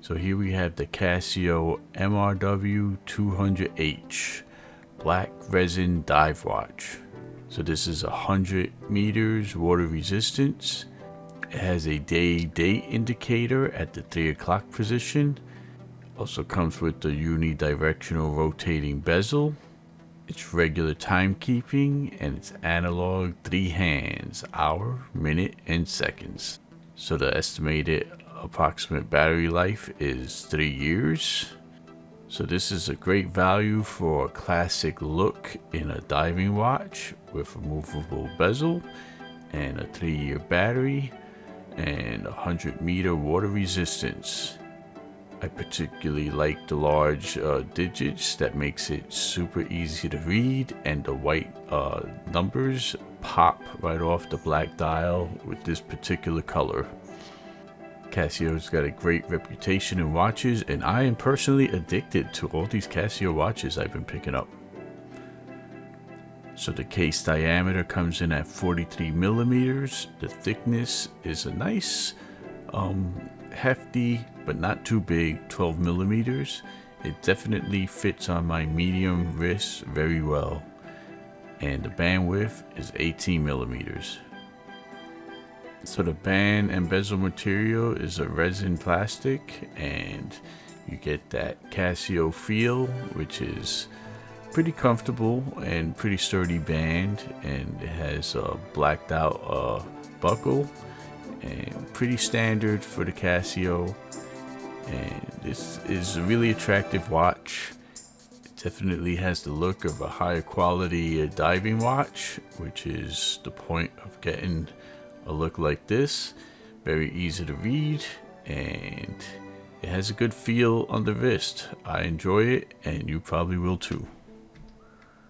So here we have the Casio MRW200H black resin dive watch. So this is 100 meters water resistance. It has a day-date indicator at the 3 o'clock position. Also comes with the unidirectional rotating bezel. It's regular timekeeping and it's analog 3 hands, hour, minute, and seconds. So the estimated approximate battery life is 3 years. So this is a great value for a classic look in a diving watch with a movable bezel and a 3-year battery and 100-meter water resistance. I particularly like the large digits that makes it super easy to read, and the white numbers pop right off the black dial with this particular color. Casio's got a great reputation in watches, and I am personally addicted to all these Casio watches I've been picking up. So the case diameter comes in at 43 millimeters. The thickness is a nice, hefty, but not too big, 12 millimeters. It definitely fits on my medium wrist very well. And the bandwidth is 18 millimeters. So the band and bezel material is a resin plastic, and you get that Casio feel, which is pretty comfortable and pretty sturdy band, and it has a blacked out buckle, and pretty standard for the Casio. And this is a really attractive watch. It definitely has the look of a higher quality diving watch, which is the point of getting a look like this. Very easy to read, and it has a good feel on the wrist. I enjoy it, and you probably will too.